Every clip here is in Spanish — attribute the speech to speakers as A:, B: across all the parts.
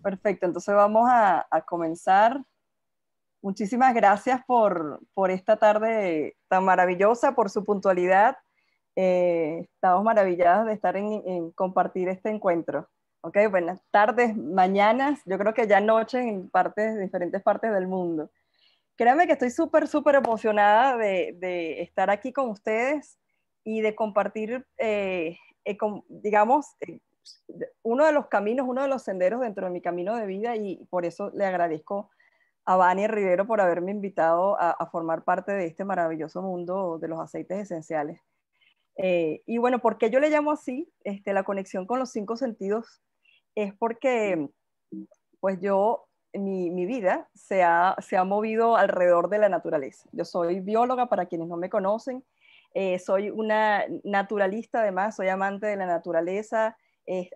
A: Perfecto, entonces vamos a comenzar. Muchísimas gracias por esta tarde tan maravillosa, por su puntualidad. Estamos maravilladas de estar en compartir este encuentro. Ok, buenas tardes, mañanas, yo creo que ya noche en diferentes partes del mundo. Créanme que estoy súper emocionada de estar aquí con ustedes y de compartir, digamos, uno de los caminos, uno de los senderos dentro de mi camino de vida, y por eso le agradezco a Vania Rivero por haberme invitado a formar parte de este maravilloso mundo de los aceites esenciales. Y bueno, ¿por qué yo le llamo así? La conexión con los cinco sentidos es porque pues mi vida se ha movido alrededor de la naturaleza. Yo soy bióloga, para quienes no me conocen, soy una naturalista, además, soy amante de la naturaleza,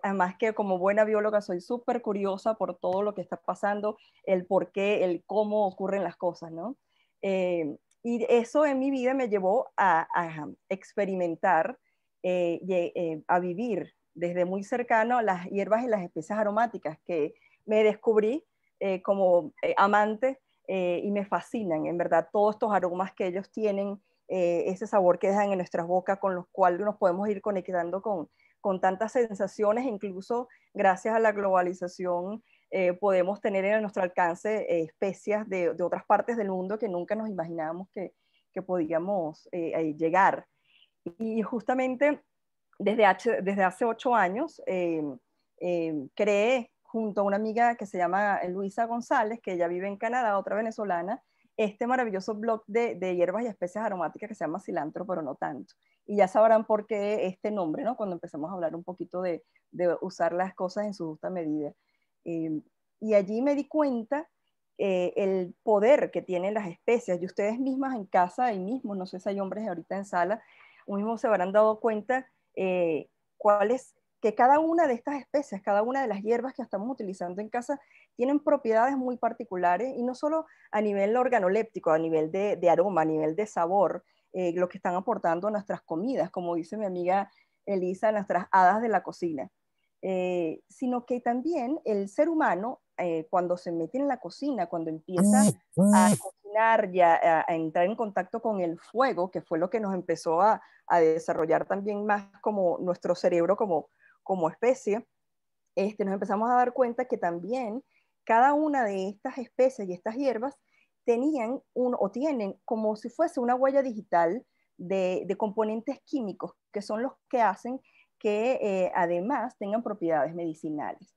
A: además que como buena bióloga soy súper curiosa por todo lo que está pasando, el por qué, el cómo ocurren las cosas, ¿no? Y eso en mi vida me llevó a experimentar, a vivir desde muy cercano las hierbas y las especias aromáticas que me descubrí como amante, y me fascinan, en verdad, todos estos aromas que ellos tienen, ese sabor que dejan en nuestras bocas, con los cuales nos podemos ir conectando con tantas sensaciones, incluso gracias a la globalización podemos tener en nuestro alcance especias de otras partes del mundo que nunca nos imaginábamos que podíamos llegar. Y justamente desde hace 8 años creé junto a una amiga que se llama Luisa González, que ella vive en Canadá, otra venezolana, este maravilloso blog de hierbas y especias aromáticas que se llama Cilantro, pero no tanto. Y ya sabrán por qué este nombre, ¿no? Cuando empezamos a hablar un poquito de usar las cosas en su justa medida. Eh, y allí me di cuenta el poder que tienen las especias. Y ustedes mismas en casa, ahí mismo, no sé si hay hombres ahorita en sala, mismo se habrán dado cuenta cuál es, que cada una de estas especies, cada una de las hierbas que estamos utilizando en casa, tienen propiedades muy particulares, y no solo a nivel organoléptico, a nivel de aroma, a nivel de sabor, lo que están aportando a nuestras comidas, como dice mi amiga Elisa, nuestras hadas de la cocina. Sino que también el ser humano, cuando se mete en la cocina, cuando empieza a cocinar y a entrar en contacto con el fuego, que fue lo que nos empezó a desarrollar también más como nuestro cerebro como especie, nos empezamos a dar cuenta que también cada una de estas especies y estas hierbas tenían o tienen como si fuese una huella digital de componentes químicos que son los que hacen que además tengan propiedades medicinales.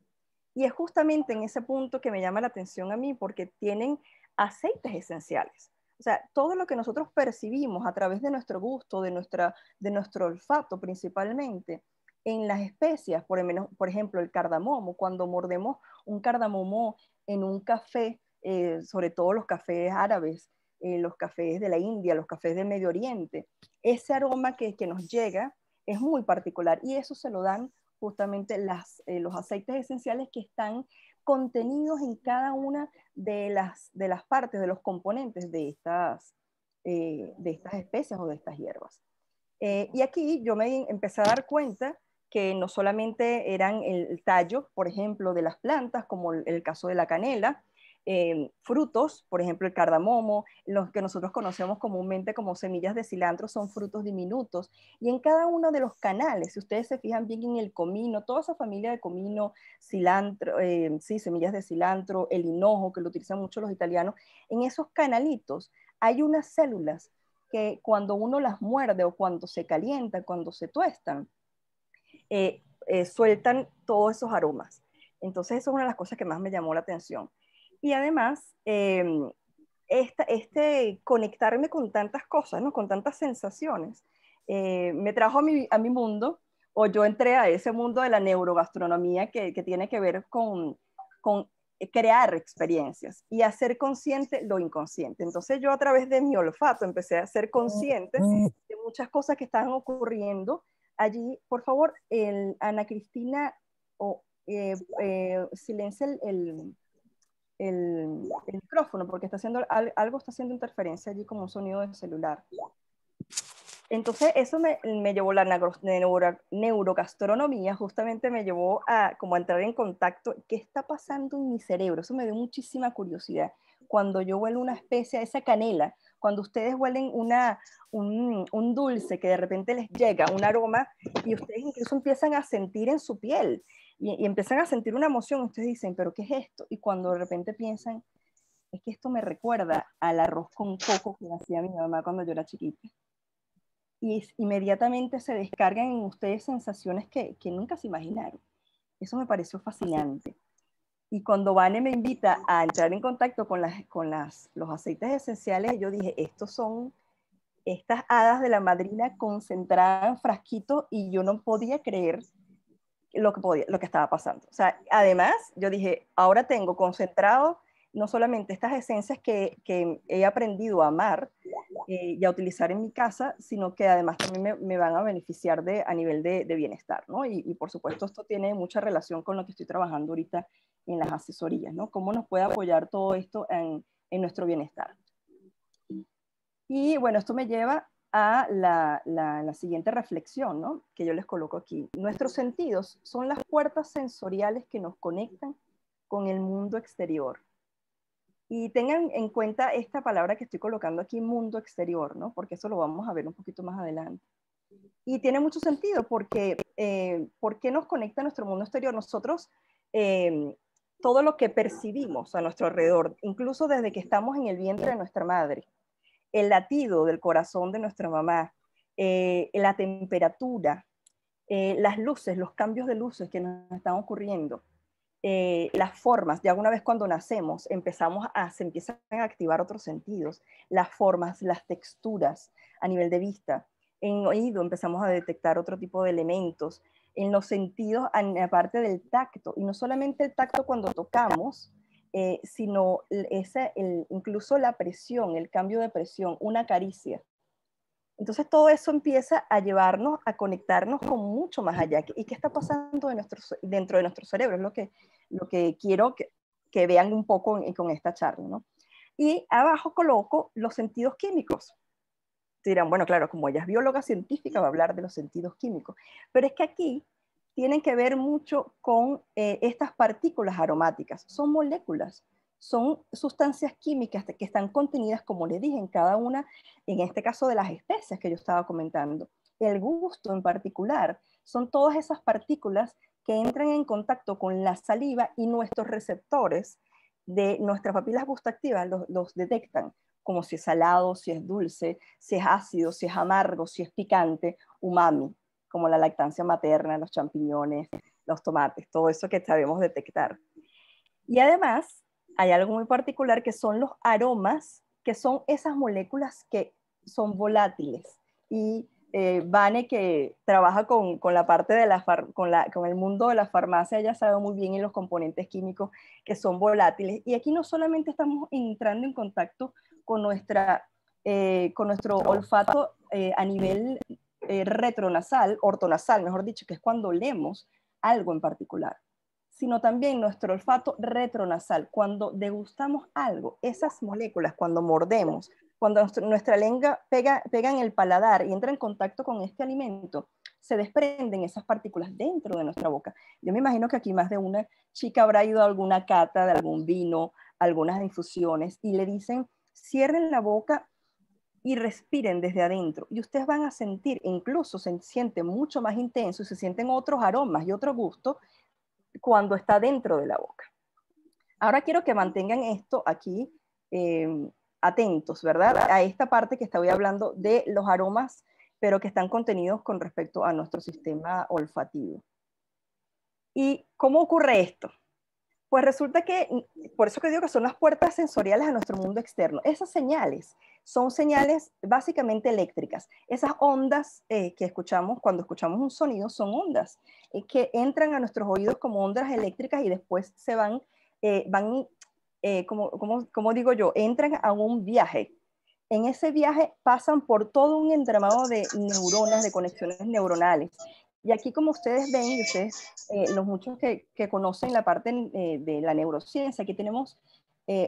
A: Y es justamente en ese punto que me llama la atención a mí, porque tienen aceites esenciales. O sea, todo lo que nosotros percibimos a través de nuestro gusto, de nuestro olfato principalmente, en las especias, por ejemplo, el cardamomo, cuando mordemos un cardamomo en un café, sobre todo los cafés árabes, los cafés de la India, los cafés del Medio Oriente, ese aroma que nos llega es muy particular, y eso se lo dan justamente los aceites esenciales que están contenidos en cada una de las partes, de los componentes de estas especies o de estas hierbas. Y aquí yo me empecé a dar cuenta que no solamente eran el tallo, por ejemplo, de las plantas, como el caso de la canela, frutos, por ejemplo, el cardamomo, los que nosotros conocemos comúnmente como semillas de cilantro, son frutos diminutos. Y en cada uno de los canales, si ustedes se fijan bien en el comino, toda esa familia de comino, cilantro, sí, semillas de cilantro, el hinojo, que lo utilizan mucho los italianos, en esos canalitos hay unas células que cuando uno las muerde o cuando se calienta, cuando se tuestan, sueltan todos esos aromas. Entonces, eso es una de las cosas que más me llamó la atención. Y además, conectarme con tantas cosas, ¿no? Con tantas sensaciones, me trajo a mi mundo, o yo entré a ese mundo de la neurogastronomía que tiene que ver con crear experiencias y hacer consciente lo inconsciente. Entonces yo, a través de mi olfato, empecé a ser consciente de muchas cosas que estaban ocurriendo allí. Por favor, Ana Cristina, silencia el micrófono, porque algo está haciendo interferencia allí, como un sonido del celular. Entonces eso me llevó, la neurogastronomía justamente me llevó a como a entrar en contacto, ¿qué está pasando en mi cerebro? Eso me dio muchísima curiosidad. Cuando yo huelo una especie de esa canela, cuando ustedes huelen un dulce que de repente les llega, un aroma, y ustedes incluso empiezan a sentir en su piel, y empiezan a sentir una emoción, ustedes dicen, ¿pero qué es esto? Y cuando de repente piensan, es que esto me recuerda al arroz con coco que hacía mi mamá cuando yo era chiquita, y inmediatamente se descargan en ustedes sensaciones que nunca se imaginaron. Eso me pareció fascinante. Y cuando Vane me invita a entrar en contacto con los aceites esenciales, yo dije, estos son estas hadas de la madrina concentradas en frasquitos, y yo no podía creer lo que estaba pasando. O sea, además, yo dije, ahora tengo concentrado no solamente estas esencias que he aprendido a amar y a utilizar en mi casa, sino que además también me van a beneficiar a nivel de bienestar, ¿no? Y por supuesto esto tiene mucha relación con lo que estoy trabajando ahorita en las asesorías, ¿no? Cómo nos puede apoyar todo esto en nuestro bienestar. Y bueno, esto me lleva a la siguiente reflexión, ¿no? Que yo les coloco aquí. Nuestros sentidos son las puertas sensoriales que nos conectan con el mundo exterior. Y tengan en cuenta esta palabra que estoy colocando aquí, mundo exterior, ¿no? Porque eso lo vamos a ver un poquito más adelante. Y tiene mucho sentido porque ¿por qué nos conecta nuestro mundo exterior? Nosotros, todo lo que percibimos a nuestro alrededor, incluso desde que estamos en el vientre de nuestra madre, el latido del corazón de nuestra mamá, la temperatura, las luces, los cambios de luces que nos están ocurriendo, las formas, ya una vez cuando nacemos se empiezan a activar otros sentidos, las formas, las texturas a nivel de vista, en oído empezamos a detectar otro tipo de elementos, en los sentidos, aparte del tacto, y no solamente el tacto cuando tocamos, sino incluso la presión, el cambio de presión, una caricia. Entonces todo eso empieza a llevarnos a conectarnos con mucho más allá. ¿Y qué está pasando dentro de nuestro cerebro? Es lo que quiero que vean un poco con esta charla, ¿no? Y abajo coloco los sentidos químicos. Dirán, bueno, claro, como ella es bióloga científica, va a hablar de los sentidos químicos. Pero es que aquí tienen que ver mucho con estas partículas aromáticas. Son moléculas, son sustancias químicas que están contenidas, como les dije, en cada una, en este caso de las especias que yo estaba comentando. El gusto en particular son todas esas partículas que entran en contacto con la saliva, y nuestros receptores de nuestras papilas gustativas los detectan, como si es salado, si es dulce, si es ácido, si es amargo, si es picante, umami, como la lactancia materna, los champiñones, los tomates, todo eso que sabemos detectar. Y además hay algo muy particular que son los aromas, que son esas moléculas que son volátiles. Y Vane, que trabaja con la parte de con el mundo de la farmacia, ella sabe muy bien en los componentes químicos que son volátiles. Y aquí no solamente estamos entrando en contacto con nuestro olfato a nivel retronasal, ortonasal, mejor dicho, que es cuando olemos algo en particular, sino también nuestro olfato retronasal, cuando degustamos algo, esas moléculas, cuando mordemos, cuando nuestra lengua pega en el paladar y entra en contacto con este alimento, se desprenden esas partículas dentro de nuestra boca. Yo me imagino que aquí más de una chica habrá ido a alguna cata de algún vino, algunas infusiones, y le dicen, cierren la boca y respiren desde adentro. Y ustedes van a sentir, incluso se siente mucho más intenso y se sienten otros aromas y otro gusto cuando está dentro de la boca. Ahora quiero que mantengan esto aquí atentos, ¿verdad? A esta parte que estoy hablando de los aromas, pero que están contenidos con respecto a nuestro sistema olfativo. ¿Y cómo ocurre esto? Pues resulta que, por eso que digo que son las puertas sensoriales a nuestro mundo externo. Esas señales son señales básicamente eléctricas. Esas ondas que escuchamos cuando escuchamos un sonido son ondas que entran a nuestros oídos como ondas eléctricas y después se van, como digo yo, entran a un viaje. En ese viaje pasan por todo un entramado de neuronas, de conexiones neuronales. Y aquí, como ustedes ven, y ustedes, los muchos que conocen la parte de la neurociencia, aquí tenemos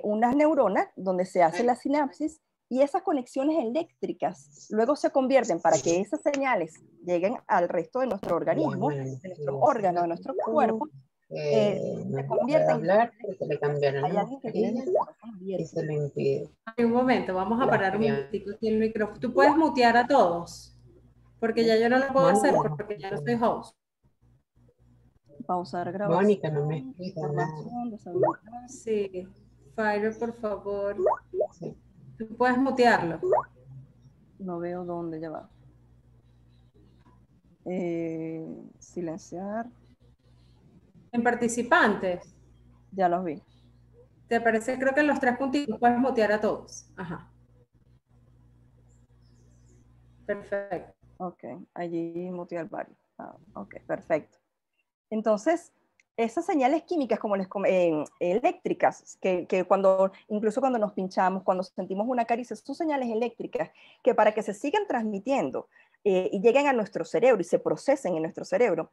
A: unas neuronas donde se hace la sinapsis, y esas conexiones eléctricas luego se convierten para que esas señales lleguen al resto de nuestro organismo, de nuestros órganos, de nuestro cuerpo, se
B: no puede
A: convierten en
B: hablar
A: señales
B: porque le
A: químicas.
B: cambiaron
A: Hay
B: la
A: alguien que tiene el
B: mascarilla
A: micrófono
B: y
A: abierto.
B: se lo impide.
C: Ay, un momento, vamos a parar un minutico aquí el micrófono. ¿Tú puedes mutear a todos? Porque ya yo no lo puedo hacer porque ya no soy host.
A: Pausar grabación.
B: Mónica no me explica nada.
A: Deshabilitar.
C: Sí, Fire, por favor.
B: Sí.
C: Tú puedes mutearlo.
A: No veo dónde, ya va. Silenciar.
C: En participantes,
A: Ya los vi.
C: te aparece, creo que en los 3 puntitos puedes mutear a todos. Ajá. Perfecto.
A: Ok, allí mutear varios. Ok, perfecto. Entonces, esas señales químicas como eléctricas, que cuando, incluso cuando nos pinchamos, cuando sentimos una caricia, son señales eléctricas que para que se sigan transmitiendo y lleguen a nuestro cerebro y se procesen en nuestro cerebro,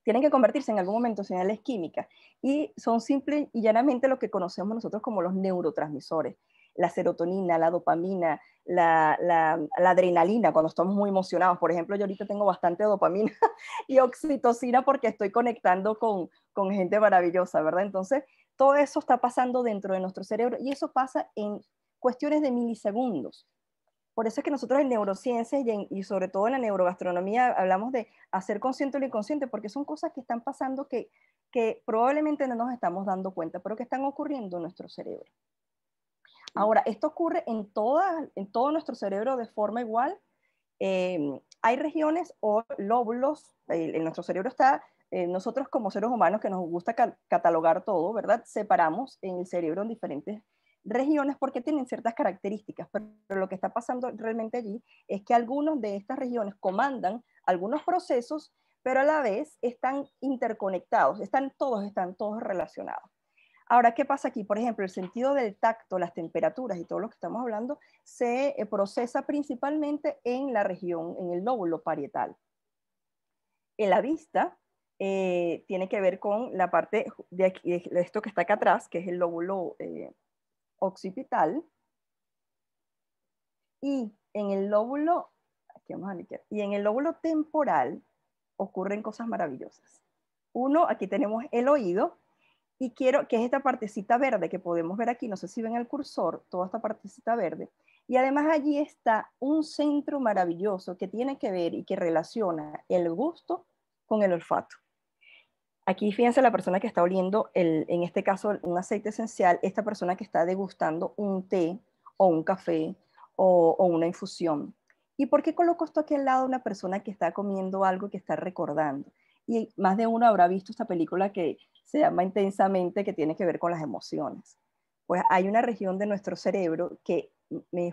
A: tienen que convertirse en algún momento en señales químicas y son simple y llanamente lo que conocemos nosotros como los neurotransmisores. La serotonina, la dopamina, la adrenalina cuando estamos muy emocionados. Por ejemplo, yo ahorita tengo bastante dopamina y oxitocina porque estoy conectando con gente maravillosa, ¿verdad? Entonces, todo eso está pasando dentro de nuestro cerebro y eso pasa en cuestiones de milisegundos. Por eso es que nosotros en neurociencias y sobre todo en la neurogastronomía hablamos de hacer consciente lo inconsciente, porque son cosas que están pasando que probablemente no nos estamos dando cuenta, pero que están ocurriendo en nuestro cerebro. Ahora, esto ocurre en todo nuestro cerebro de forma igual. Hay regiones o lóbulos, en nuestro cerebro está, nosotros como seres humanos que nos gusta catalogar todo, ¿verdad? Separamos en el cerebro en diferentes regiones porque tienen ciertas características, pero lo que está pasando realmente allí es que algunos de estas regiones comandan algunos procesos, pero a la vez están interconectados, están todos relacionados. Ahora, ¿qué pasa aquí? Por ejemplo, el sentido del tacto, las temperaturas y todo lo que estamos hablando se procesa principalmente en la región, en el lóbulo parietal. En la vista tiene que ver con la parte de, aquí, de esto que está acá atrás, que es el lóbulo occipital. Y en el lóbulo, aquí vamos a limpiar, y en el lóbulo temporal ocurren cosas maravillosas. Uno, aquí tenemos el oído, y quiero que es esta partecita verde que podemos ver aquí, no sé si ven el cursor, toda esta partecita verde, y además allí está un centro maravilloso que tiene que ver y que relaciona el gusto con el olfato. Aquí fíjense la persona que está oliendo, en este caso un aceite esencial, esta persona que está degustando un té o un café o una infusión. ¿Y por qué coloco esto aquí al lado de una persona que está comiendo algo que está recordando? Y más de uno habrá visto esta película que se llama Intensamente, que tiene que ver con las emociones. Pues hay una región de nuestro cerebro que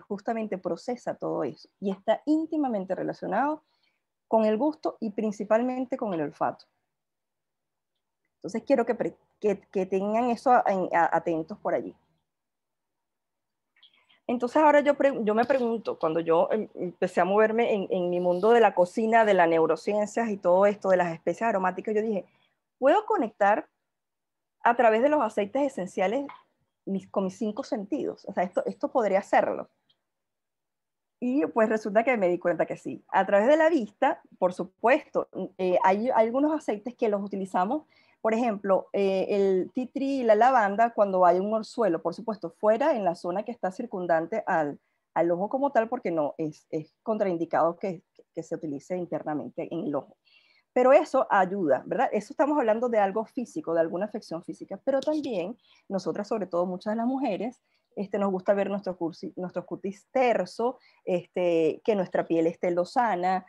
A: justamente procesa todo eso y está íntimamente relacionado con el gusto y principalmente con el olfato. Entonces quiero que tengan eso atentos por allí. Entonces ahora yo me pregunto, cuando yo empecé a moverme en mi mundo de la cocina, de las neurociencias y todo esto, de las especies aromáticas, yo dije, ¿puedo conectar a través de los aceites esenciales con mis 5 sentidos? O sea, esto podría hacerlo. Y pues resulta que me di cuenta que sí. A través de la vista, por supuesto, hay algunos aceites que los utilizamos, por ejemplo, el tea tree y la lavanda cuando hay un orzuelo, por supuesto, fuera en la zona que está circundante al ojo como tal, porque no es contraindicado que se utilice internamente en el ojo. Pero eso ayuda, ¿verdad? Eso estamos hablando de algo físico, de alguna afección física, pero también nosotras, sobre todo muchas de las mujeres, nos gusta ver nuestro cutis terso, que nuestra piel esté lozana,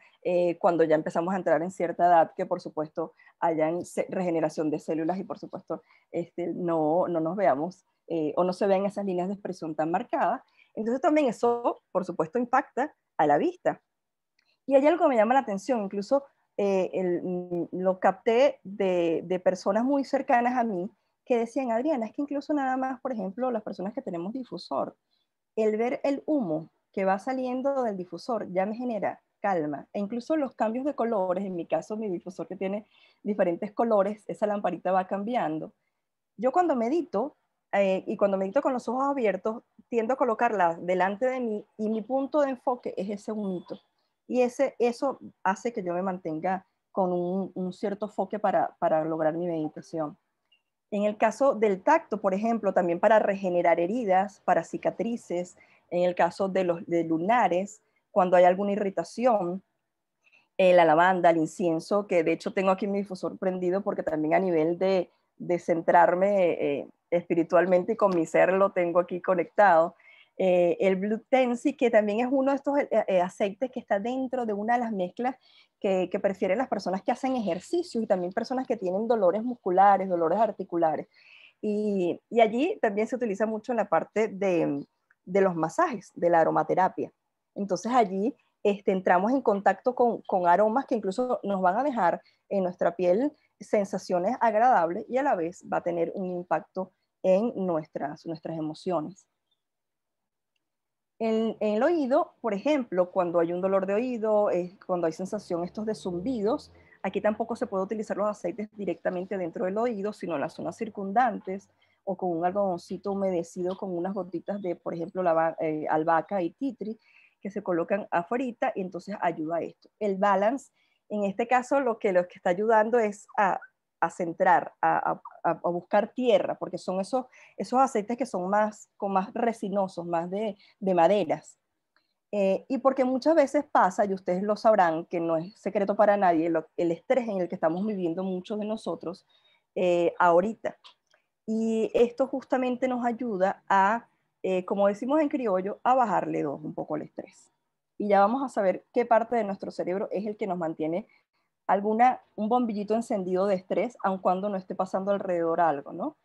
A: cuando ya empezamos a entrar en cierta edad, que por supuesto haya regeneración de células y por supuesto no nos veamos o no se vean esas líneas de expresión tan marcadas. Entonces también eso, por supuesto, impacta a la vista. Y hay algo que me llama la atención, incluso lo capté de personas muy cercanas a mí que decían, Adriana, es que incluso nada más, por ejemplo, las personas que tenemos difusor, el ver el humo que va saliendo del difusor ya me genera calma. E incluso los cambios de colores, en mi caso mi difusor que tiene diferentes colores, esa lamparita va cambiando. Yo cuando medito, y cuando medito con los ojos abiertos, tiendo a colocarla delante de mí y mi punto de enfoque es ese humito. Y eso hace que yo me mantenga con un cierto enfoque para lograr mi meditación. En el caso del tacto, por ejemplo, también para regenerar heridas, para cicatrices, en el caso de lunares, cuando hay alguna irritación, la lavanda, el incienso, que de hecho tengo aquí mi difusor prendido porque también a nivel de centrarme espiritualmente y con mi ser lo tengo aquí conectado. El Blue Tensi, que también es uno de estos aceites que está dentro de una de las mezclas que prefieren las personas que hacen ejercicios y también personas que tienen dolores musculares, dolores articulares. Y allí también se utiliza mucho en la parte de los masajes, de la aromaterapia. Entonces allí entramos en contacto con aromas que incluso nos van a dejar en nuestra piel sensaciones agradables y a la vez va a tener un impacto en nuestras emociones. En el oído, por ejemplo, cuando hay un dolor de oído, cuando hay sensación estos de zumbidos, aquí tampoco se puede utilizar los aceites directamente dentro del oído, sino en las zonas circundantes o con un algodoncito humedecido con unas gotitas de, por ejemplo, albahaca y tea tree que se colocan afuera y entonces ayuda a esto. El balance, en este caso, lo que está ayudando es a centrar, a buscar tierra, porque son esos aceites que son más resinosos, más de maderas. Y porque muchas veces pasa, y ustedes lo sabrán, que no es secreto para nadie, el estrés en el que estamos viviendo muchos de nosotros ahorita. Y esto justamente nos ayuda a, como decimos en criollo, a bajarle un poco el estrés. Y ya vamos a saber qué parte de nuestro cerebro es el que nos mantiene un bombillito encendido de estrés, aun cuando no esté pasando alrededor algo, ¿no?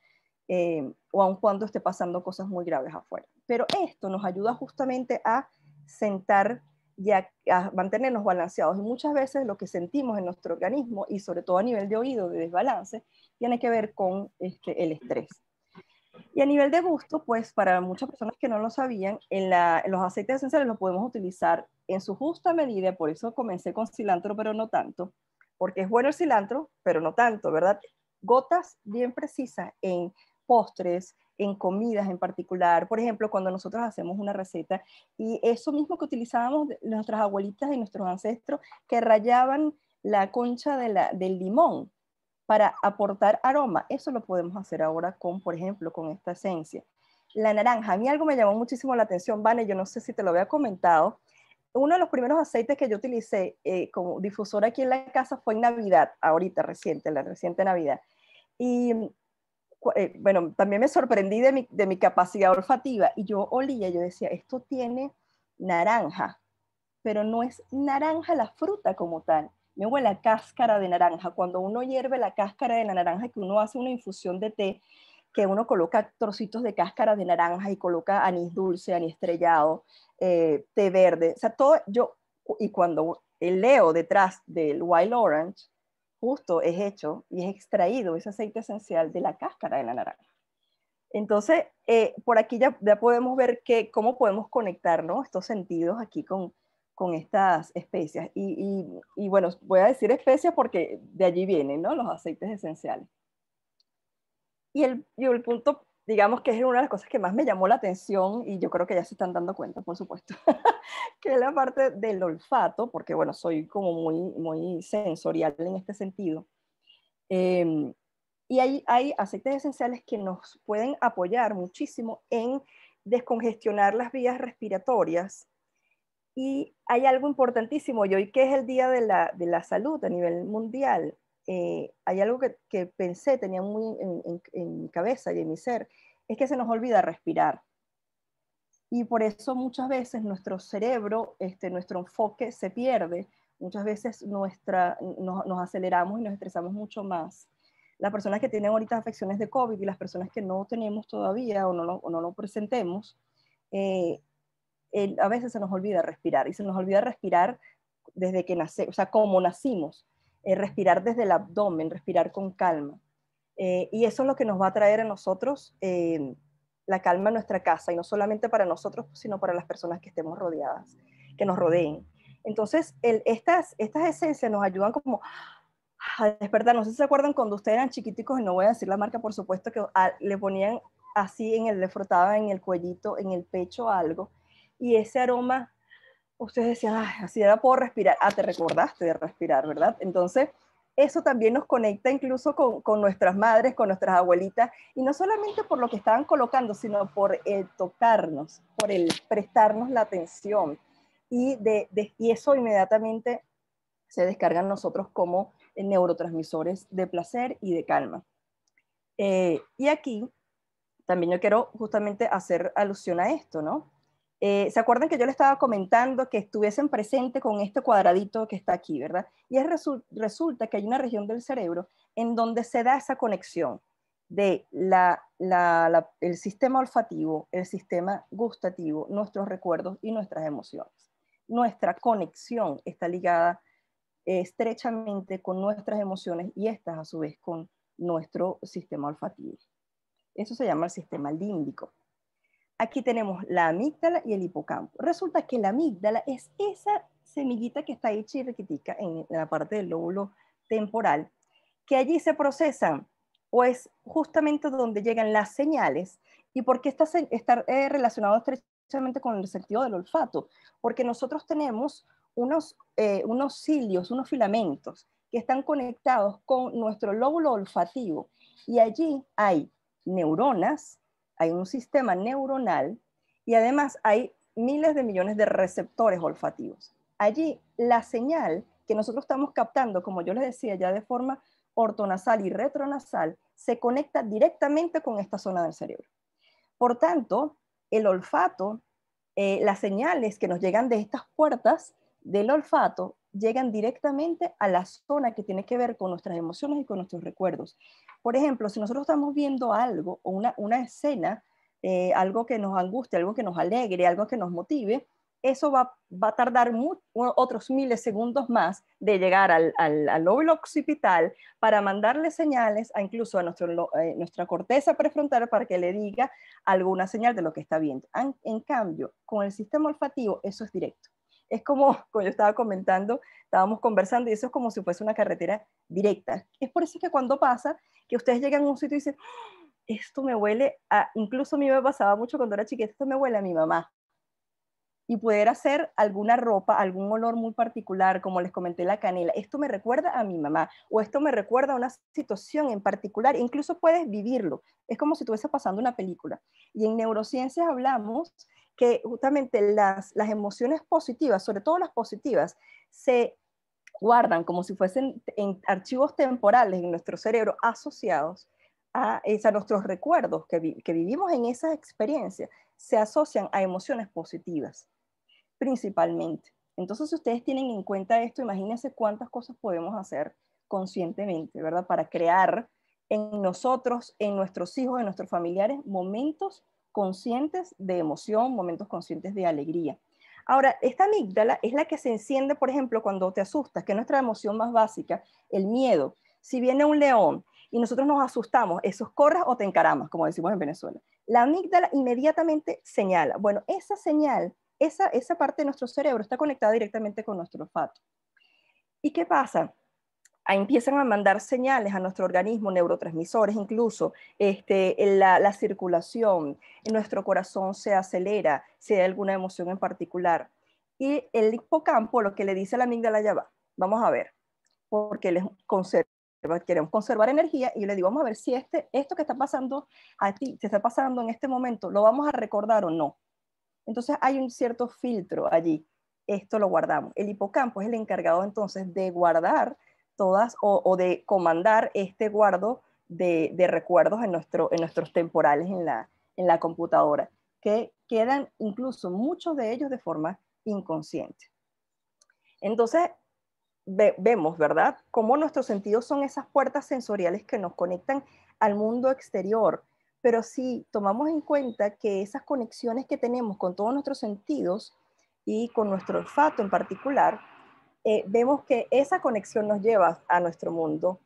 A: O aun cuando esté pasando cosas muy graves afuera. Pero esto nos ayuda justamente a sentar y a mantenernos balanceados. Y muchas veces lo que sentimos en nuestro organismo, y sobre todo a nivel de oído, de desbalance, tiene que ver con el estrés. Y a nivel de gusto, pues para muchas personas que no lo sabían, en los aceites esenciales los podemos utilizar en su justa medida, por eso comencé con cilantro, pero no tanto, porque es bueno el cilantro, pero no tanto, ¿verdad? Gotas bien precisas en postres, en comidas en particular, por ejemplo, cuando nosotros hacemos una receta, y eso mismo que utilizábamos nuestras abuelitas y nuestros ancestros, que rayaban la concha del limón para aportar aroma, eso lo podemos hacer ahora con, por ejemplo, con esta esencia. La naranja, a mí algo me llamó muchísimo la atención, Vane, yo no sé si te lo había comentado, uno de los primeros aceites que yo utilicé como difusor aquí en la casa fue en Navidad, ahorita reciente, la reciente Navidad. Y bueno, también me sorprendí de mi capacidad olfativa y yo olía, yo decía, esto tiene naranja, pero no es naranja la fruta como tal. Me huele a cáscara de naranja. Cuando uno hierve la cáscara de la naranja, que uno hace una infusión de té, que uno coloca trocitos de cáscara de naranja y coloca anís dulce, anís estrellado, té verde, o sea, todo y cuando leo detrás del wild orange, justo es hecho y es extraído ese aceite esencial de la cáscara de la naranja. Entonces, por aquí ya podemos ver cómo podemos conectar, ¿no?, estos sentidos aquí con estas especias. Y bueno, voy a decir especias porque de allí vienen, ¿no?, los aceites esenciales. Y el punto, digamos que es una de las cosas que más me llamó la atención, y yo creo que ya se están dando cuenta, por supuesto, que es la parte del olfato, porque bueno, soy como muy sensorial en este sentido. Y hay aceites esenciales que nos pueden apoyar muchísimo en descongestionar las vías respiratorias. Y hay algo importantísimo, y hoy que es el Día de la Salud a nivel mundial, hay algo que pensé, tenía muy en mi cabeza y en mi ser, es que se nos olvida respirar. Y por eso muchas veces nuestro cerebro, nuestro enfoque se pierde, muchas veces nos aceleramos y nos estresamos mucho más. Las personas que tienen ahorita afecciones de COVID y las personas que no tenemos todavía o no lo presentemos, a veces se nos olvida respirar, y se nos olvida respirar desde que nace, o sea, como nacimos, respirar desde el abdomen, respirar con calma. Y eso es lo que nos va a traer a nosotros la calma en nuestra casa, y no solamente para nosotros, sino para las personas que estemos rodeadas, que nos rodeen. Entonces, estas esencias nos ayudan como a despertar. No sé si se acuerdan cuando ustedes eran chiquiticos, y no voy a decir la marca, por supuesto, que le ponían así le frotaba en el cuellito, en el pecho algo, y ese aroma, ustedes decían, ay, así era, puedo respirar. Te recordaste de respirar, ¿verdad? Entonces, eso también nos conecta incluso con nuestras madres, con nuestras abuelitas, y no solamente por lo que estaban colocando, sino por el tocarnos, por el prestarnos la atención, y eso inmediatamente se descarga en nosotros como neurotransmisores de placer y de calma. Y aquí también yo quiero justamente hacer alusión a esto, ¿no? ¿Se acuerdan que yo le estaba comentando que estuviesen presentes con este cuadradito que está aquí, ¿verdad? Y resulta que hay una región del cerebro en donde se da esa conexión de el sistema olfativo, el sistema gustativo, nuestros recuerdos y nuestras emociones. Nuestra conexión está ligada estrechamente con nuestras emociones y estas a su vez con nuestro sistema olfativo. Eso se llama el sistema límbico. Aquí tenemos la amígdala y el hipocampo. Resulta que la amígdala es esa semillita que está ahí chiquitica en la parte del lóbulo temporal, que allí se procesan, o es justamente donde llegan las señales. ¿Y por qué está relacionado estrechamente con el sentido del olfato? Porque nosotros tenemos unos cilios, unos filamentos que están conectados con nuestro lóbulo olfativo, y allí hay neuronas, hay un sistema neuronal, y además hay miles de millones de receptores olfativos. Allí la señal que nosotros estamos captando, como yo les decía, ya de forma ortonasal y retronasal, se conecta directamente con esta zona del cerebro. Por tanto, el olfato, las señales que nos llegan de estas puertas del olfato llegan directamente a la zona que tiene que ver con nuestras emociones y con nuestros recuerdos. Por ejemplo, si nosotros estamos viendo algo o una escena, algo que nos angustie, algo que nos alegre, algo que nos motive, eso va a tardar otros milisegundos más de llegar al lóbulo occipital para mandarle señales incluso a nuestra corteza prefrontal para que le diga alguna señal de lo que está viendo. En cambio, con el sistema olfativo eso es directo. Es como yo estaba comentando, estábamos conversando y eso es como si fuese una carretera directa. Es por eso que cuando pasa que ustedes llegan a un sitio y dicen, esto me huele a, incluso a mí me pasaba mucho cuando era chiquita, esto me huele a mi mamá. Y poder hacer alguna ropa, algún olor muy particular, como les comenté, la canela, esto me recuerda a mi mamá, o esto me recuerda a una situación en particular, incluso puedes vivirlo, es como si estuviese pasando una película. Y en neurociencias hablamos que justamente las emociones positivas, sobre todo las positivas, se guardan como si fuesen en archivos temporales en nuestro cerebro asociados a nuestros recuerdos que vivimos en esas experiencias, se asocian a emociones positivas principalmente. Entonces, si ustedes tienen en cuenta esto, imagínense cuántas cosas podemos hacer conscientemente, ¿verdad? Para crear en nosotros, en nuestros hijos, en nuestros familiares, momentos conscientes de emoción, momentos conscientes de alegría. Ahora, esta amígdala es la que se enciende, por ejemplo, cuando te asustas, que es nuestra emoción más básica, el miedo. Si viene un león y nosotros nos asustamos, eso es corras o te encaramas, como decimos en Venezuela. La amígdala inmediatamente señala. Bueno, esa señal, esa parte de nuestro cerebro está conectada directamente con nuestro olfato. ¿Y qué pasa? Ahí empiezan a mandar señales a nuestro organismo, neurotransmisores incluso, la circulación, en nuestro corazón se acelera si hay alguna emoción en particular. Y el hipocampo lo que le dice a la amígdala, ya va, vamos a ver, porque queremos conservar energía, y yo le digo, vamos a ver si esto que está pasando a ti, te está pasando en este momento, ¿lo vamos a recordar o no? Entonces hay un cierto filtro allí, esto lo guardamos. El hipocampo es el encargado entonces de guardar todas o de comandar este guardo de recuerdos en nuestros temporales en la computadora, que quedan incluso muchos de ellos de forma inconsciente. Entonces, vemos, ¿verdad?, cómo nuestros sentidos son esas puertas sensoriales que nos conectan al mundo exterior. Pero si tomamos en cuenta que esas conexiones que tenemos con todos nuestros sentidos y con nuestro olfato en particular, vemos que esa conexión nos lleva a nuestro mundo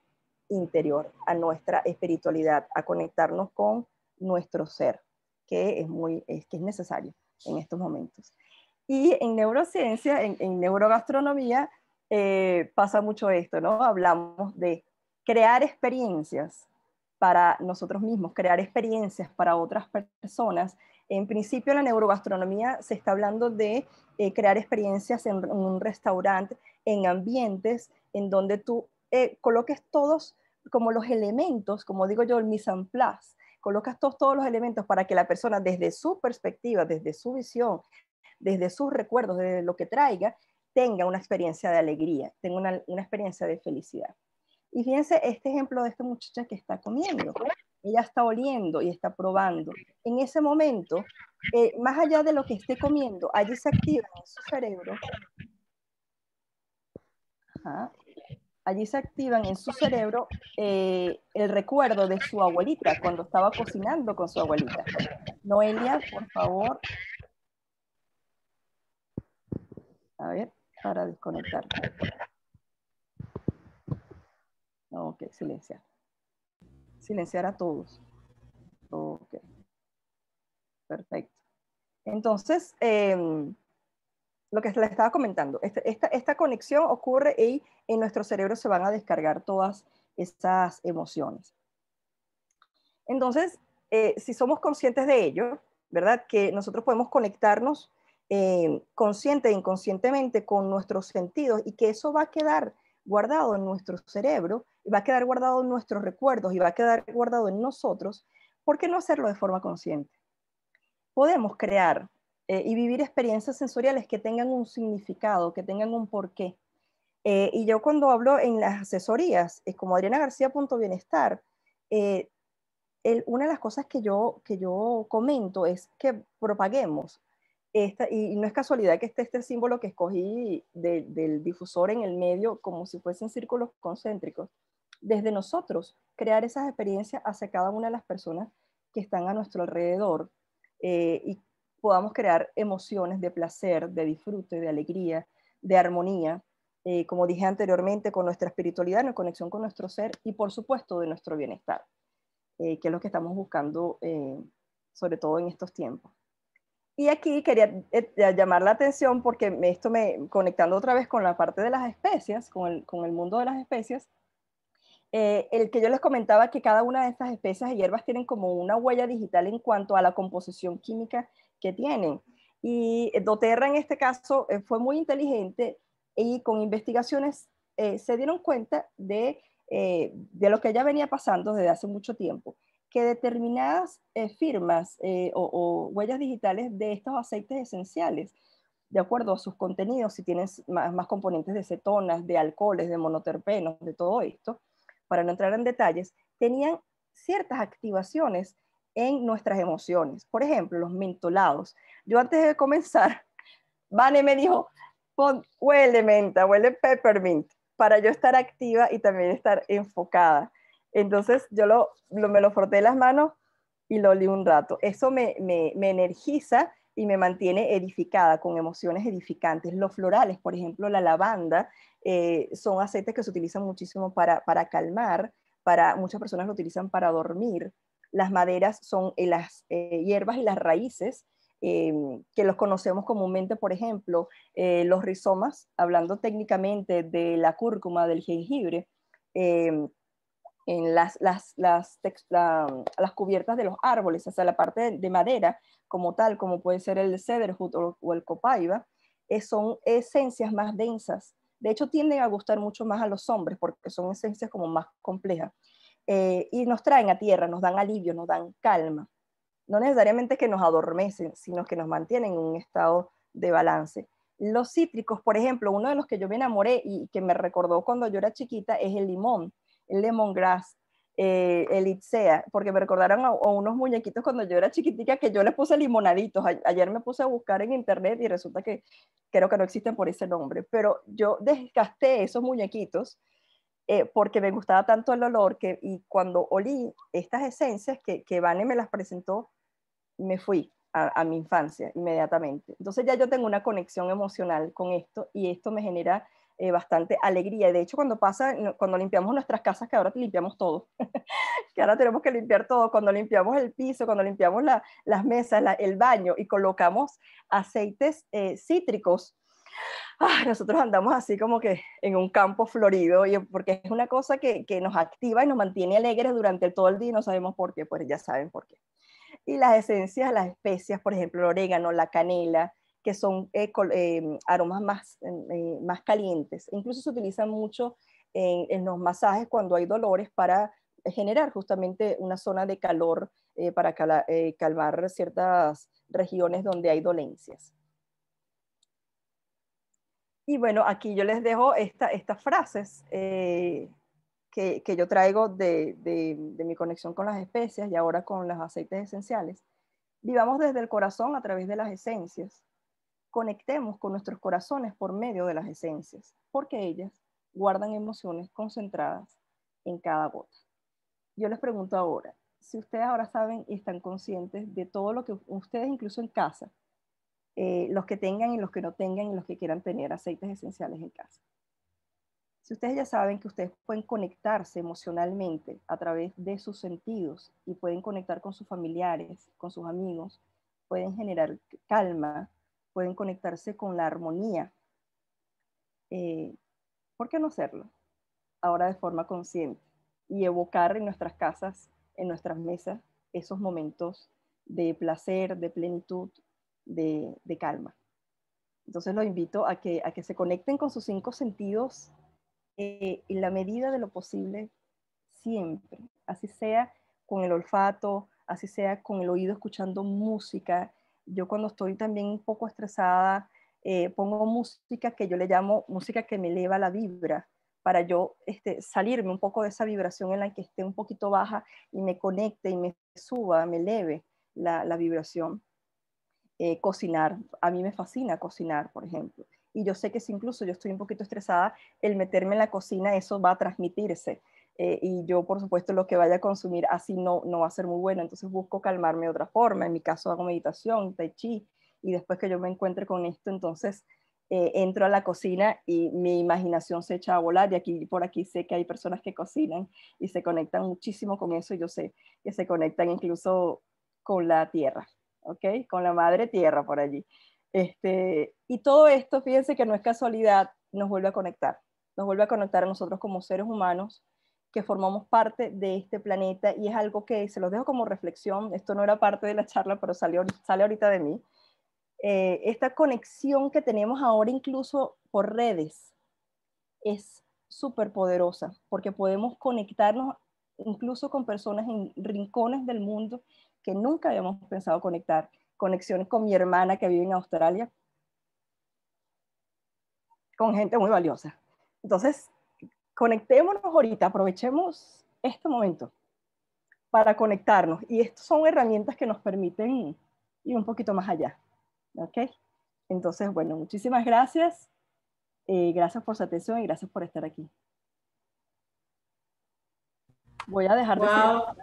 A: interior, a nuestra espiritualidad, a conectarnos con nuestro ser, que es necesario en estos momentos. Y en neurociencia, en neurogastronomía, pasa mucho esto, ¿no? Hablamos de crear experiencias para nosotros mismos, crear experiencias para otras personas. En principio, en la neurogastronomía se está hablando de crear experiencias en un restaurante, en ambientes en donde tú coloques todos como los elementos, como digo yo, el mise en place, colocas todos los elementos para que la persona desde su perspectiva, desde su visión, desde sus recuerdos, desde lo que traiga, tenga una experiencia de alegría, tenga una experiencia de felicidad. Y fíjense este ejemplo de esta muchacha que está comiendo. Ella está oliendo y está probando. En ese momento, más allá de lo que esté comiendo, allí se activa en su cerebro. Ajá, allí se activan en su cerebro el recuerdo de su abuelita cuando estaba cocinando con su abuelita. Noelia, por favor. A ver, para desconectar. Ok, silenciar. Silenciar a todos. Ok, perfecto. Entonces, lo que les estaba comentando, esta conexión ocurre y en nuestro cerebro se van a descargar todas esas emociones. Entonces, si somos conscientes de ello, ¿verdad? Que nosotros podemos conectarnos consciente e inconscientemente con nuestros sentidos y que eso va a quedar guardado en nuestro cerebro, y va a quedar guardado en nuestros recuerdos y va a quedar guardado en nosotros, ¿por qué no hacerlo de forma consciente? Podemos crear y vivir experiencias sensoriales que tengan un significado, que tengan un porqué. Y yo cuando hablo en las asesorías, como Adriana García Punto Bienestar, una de las cosas que yo comento es que propaguemos, y no es casualidad que esté este símbolo que escogí del difusor en el medio, como si fuesen círculos concéntricos, desde nosotros, crear esas experiencias hacia cada una de las personas que están a nuestro alrededor, y podamos crear emociones de placer, de disfrute, de alegría, de armonía, como dije anteriormente, con nuestra espiritualidad, en conexión con nuestro ser y por supuesto de nuestro bienestar, que es lo que estamos buscando, sobre todo en estos tiempos. Y aquí quería llamar la atención porque conectando otra vez con la parte de las especias, con el mundo de las especias, el que yo les comentaba que cada una de estas especias y hierbas tienen como una huella digital en cuanto a la composición química que tienen. Y doTERRA en este caso fue muy inteligente y con investigaciones se dieron cuenta de lo que ya venía pasando desde hace mucho tiempo, que determinadas firmas o huellas digitales de estos aceites esenciales, de acuerdo a sus contenidos, si tienen más componentes de cetonas, de alcoholes, de monoterpenos, de todo esto, para no entrar en detalles, tenían ciertas activaciones en nuestras emociones. Por ejemplo, los mentolados. Yo antes de comenzar, Vane me dijo, huele menta, huele peppermint, para yo estar activa y también estar enfocada. Entonces yo me lo froté en las manos y lo olí un rato. Eso me energiza y me mantiene edificada, con emociones edificantes. Los florales, por ejemplo, la lavanda, son aceites que se utilizan muchísimo para calmar, muchas personas lo utilizan para dormir. Las maderas son las hierbas y las raíces, que los conocemos comúnmente, por ejemplo, los rizomas, hablando técnicamente de la cúrcuma, del jengibre, en las cubiertas de los árboles, o sea, la parte de madera como tal, como puede ser el cedarwood o el copaiba, son esencias más densas. De hecho, tienden a gustar mucho más a los hombres porque son esencias como más complejas. Y nos traen a tierra, nos dan alivio, nos dan calma. No necesariamente que nos adormecen, sino que nos mantienen en un estado de balance. Los cítricos, por ejemplo, uno de los que yo me enamoré y que me recordó cuando yo era chiquita es el limón, el lemongrass, el itzea, porque me recordaron a unos muñequitos cuando yo era chiquitica que yo les puse limonaditos. Ayer me puse a buscar en internet y resulta que creo que no existen por ese nombre, pero yo desgasté esos muñequitos porque me gustaba tanto el olor y cuando olí estas esencias que Vane me las presentó, me fui a mi infancia inmediatamente. Entonces ya yo tengo una conexión emocional con esto y esto me genera bastante alegría. De hecho, cuando limpiamos nuestras casas, que ahora limpiamos todo, que ahora tenemos que limpiar todo, cuando limpiamos el piso, cuando limpiamos las mesas, el baño y colocamos aceites cítricos, nosotros andamos así como que en un campo florido, porque es una cosa que nos activa y nos mantiene alegres durante todo el día y no sabemos por qué, pues ya saben por qué. Y las esencias, las especias, por ejemplo, el orégano, la canela, que son aromas más calientes. Incluso se utilizan mucho en los masajes cuando hay dolores para generar justamente una zona de calor para calmar ciertas regiones donde hay dolencias. Y bueno, aquí yo les dejo estas frases que yo traigo de mi conexión con las especias y ahora con los aceites esenciales. Vivamos desde el corazón a través de las esencias. Conectemos con nuestros corazones por medio de las esencias, porque ellas guardan emociones concentradas en cada gota. Yo les pregunto ahora, si ustedes ahora saben y están conscientes de todo lo que ustedes incluso en casa, los que tengan y los que no tengan y los que quieran tener aceites esenciales en casa. Si ustedes ya saben que ustedes pueden conectarse emocionalmente a través de sus sentidos y pueden conectar con sus familiares, con sus amigos, pueden generar calma, pueden conectarse con la armonía, ¿por qué no hacerlo? Ahora de forma consciente y evocar en nuestras casas, en nuestras mesas, esos momentos de placer, de plenitud, de calma. Entonces los invito a que se conecten con sus 5 sentidos en la medida de lo posible siempre, así sea con el olfato, así sea con el oído escuchando música. Yo cuando estoy también un poco estresada, pongo música que yo le llamo música que me eleva la vibra, para yo salirme un poco de esa vibración en la que esté un poquito baja y me conecte y me suba, me eleve la vibración. Cocinar, a mí me fascina cocinar, por ejemplo. Y yo sé que si incluso yo estoy un poquito estresada, el meterme en la cocina, eso va a transmitirse. Y yo, por supuesto, lo que vaya a consumir así no va a ser muy bueno. Entonces busco calmarme de otra forma. En mi caso hago meditación, tai chi. Y después que yo me encuentre con esto, entonces entro a la cocina y mi imaginación se echa a volar. Y aquí, por aquí sé que hay personas que cocinan y se conectan muchísimo con eso. Y yo sé que se conectan incluso con la tierra. ¿Ok? Con la madre tierra por allí. Y todo esto, fíjense que no es casualidad, nos vuelve a conectar a nosotros como seres humanos que formamos parte de este planeta y es algo que se los dejo como reflexión, esto no era parte de la charla, pero sale ahorita de mí. Esta conexión que tenemos ahora incluso por redes es súper poderosa porque podemos conectarnos incluso con personas en rincones del mundo que nunca habíamos pensado conectar. Conexiones con mi hermana que vive en Australia, con gente muy valiosa. Entonces, conectémonos ahorita, aprovechemos este momento para conectarnos. Y estas son herramientas que nos permiten ir un poquito más allá. ¿Ok? Entonces, bueno, muchísimas gracias. Gracias por su atención y gracias por estar aquí. Voy a dejar de silenciar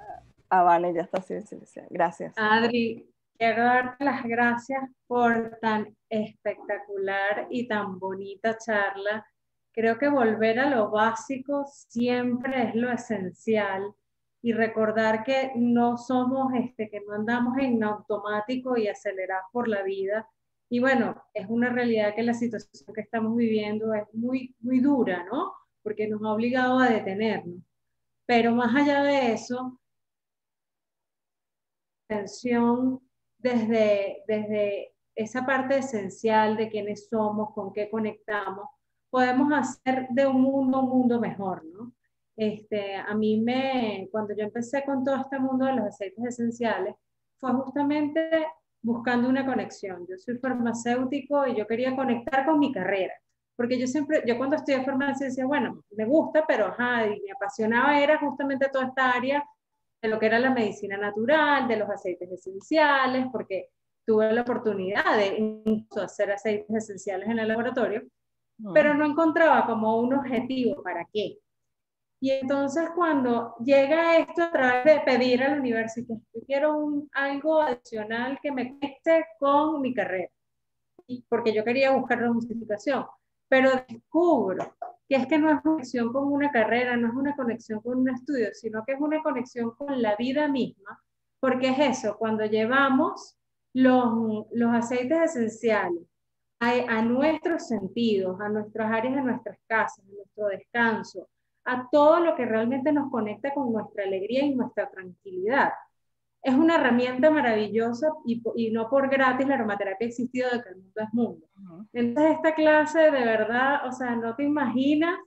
A: a Vane, ya está silenciada. Gracias.
C: Adri, quiero darte las gracias por tan espectacular y tan bonita charla. Creo que volver a lo básico siempre es lo esencial y recordar que no somos, que no andamos en automático y acelerados por la vida. Y bueno, es una realidad que la situación que estamos viviendo es muy, muy dura, ¿no? Porque nos ha obligado a detenernos. Pero más allá de eso, atención desde esa parte esencial de quiénes somos, con qué conectamos, podemos hacer de un mundo mejor, ¿no? A mí cuando yo empecé con todo este mundo de los aceites esenciales, fue justamente buscando una conexión. Yo soy farmacéutico y yo quería conectar con mi carrera, porque yo cuando estudié farmacia decía, bueno, me gusta, pero ajá, y me apasionaba era justamente toda esta área de lo que era la medicina natural, de los aceites esenciales, porque tuve la oportunidad de incluso hacer aceites esenciales en el laboratorio, pero no encontraba como un objetivo para qué. Y entonces cuando llega esto a través de pedir al universo, yo quiero algo adicional que me conecte con mi carrera, porque yo quería buscar la justificación, pero descubro que es que no es una conexión con una carrera, no es una conexión con un estudio, sino que es una conexión con la vida misma, porque es eso, cuando llevamos los aceites esenciales a nuestros sentidos, a nuestras áreas de nuestras casas, a nuestro descanso, a todo lo que realmente nos conecta con nuestra alegría y nuestra tranquilidad. Es una herramienta maravillosa y no por gratis la aromaterapia ha existido desde que el mundo es mundo. Entonces esta clase de verdad, o sea, no te imaginas,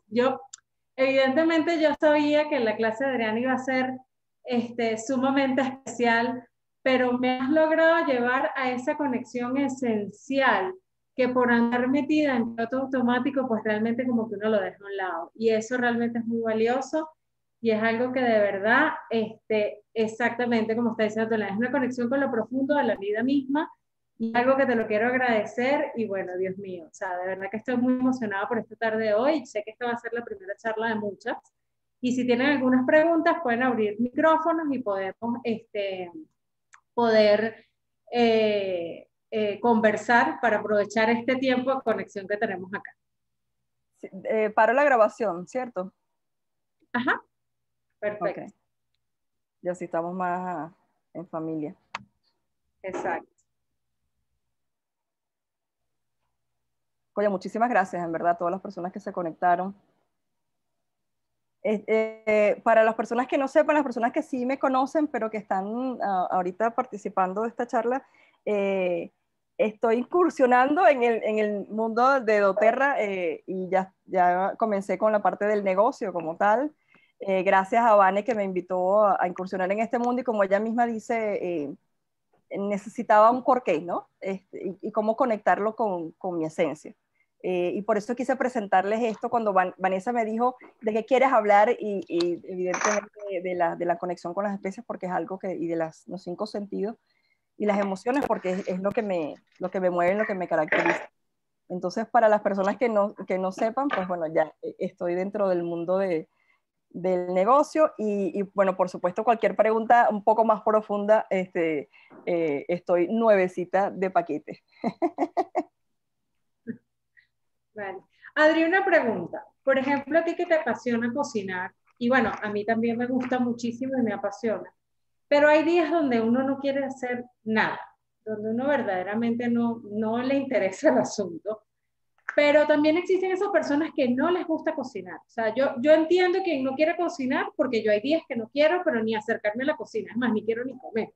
C: evidentemente yo sabía que la clase de Adriana iba a ser sumamente especial, pero me has logrado llevar a esa conexión esencial que por andar metida en piloto automático, pues realmente como que uno lo deja a un lado. Y eso realmente es muy valioso y es algo que de verdad, exactamente como está diciendo, es una conexión con lo profundo de la vida misma y algo que te lo quiero agradecer. Y bueno, Dios mío, o sea, de verdad que estoy muy emocionada por esta tarde de hoy. Sé que esta va a ser la primera charla de muchas. Y si tienen algunas preguntas, pueden abrir micrófonos y podemos poder conversar para aprovechar este tiempo de conexión que tenemos acá.
A: Sí, paro la grabación, ¿cierto?
C: Ajá, perfecto.
A: Okay. Ya sí estamos más en familia.
C: Exacto.
A: Oye, muchísimas gracias, en verdad, a todas las personas que se conectaron. Para las personas que no sepan, las personas que sí me conocen, pero que están ahorita participando de esta charla, estoy incursionando en el mundo de doTERRA y ya comencé con la parte del negocio como tal. Gracias a Vane que me invitó a incursionar en este mundo y como ella misma dice, necesitaba un porqué, ¿no? Y cómo conectarlo con mi esencia. Y por eso quise presentarles esto cuando Vanessa me dijo de qué quieres hablar y evidentemente de la conexión con las especies porque es algo que, y de los 5 sentidos y las emociones porque es lo que me mueve, lo que me caracteriza. Entonces, para las personas que no sepan, pues bueno, ya estoy dentro del mundo del negocio y bueno, por supuesto, cualquier pregunta un poco más profunda, estoy nuevecita de paquete.
C: Vale. Adri, una pregunta. Por ejemplo, a ti que te apasiona cocinar, y bueno, a mí también me gusta muchísimo y me apasiona, pero hay días donde uno no quiere hacer nada, donde uno verdaderamente no le interesa el asunto, pero también existen esas personas que no les gusta cocinar. O sea, yo entiendo que no quiere cocinar porque yo hay días que no quiero, pero ni acercarme a la cocina, es más, ni quiero ni comer.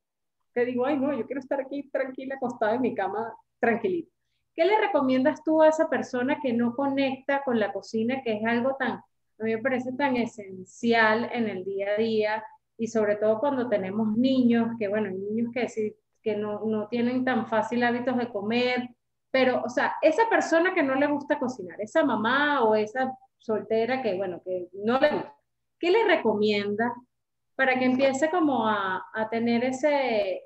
C: Te digo, ay, no, yo quiero estar aquí tranquila, acostada en mi cama, tranquilita. ¿Qué le recomiendas tú a esa persona que no conecta con la cocina, que es algo a mí me parece tan esencial en el día a día y sobre todo cuando tenemos niños, que bueno, hay niños que no tienen tan fácil hábitos de comer, pero, o sea, esa persona que no le gusta cocinar, esa mamá o esa soltera que, bueno, que no le gusta, ¿qué le recomienda para que empiece como a tener ese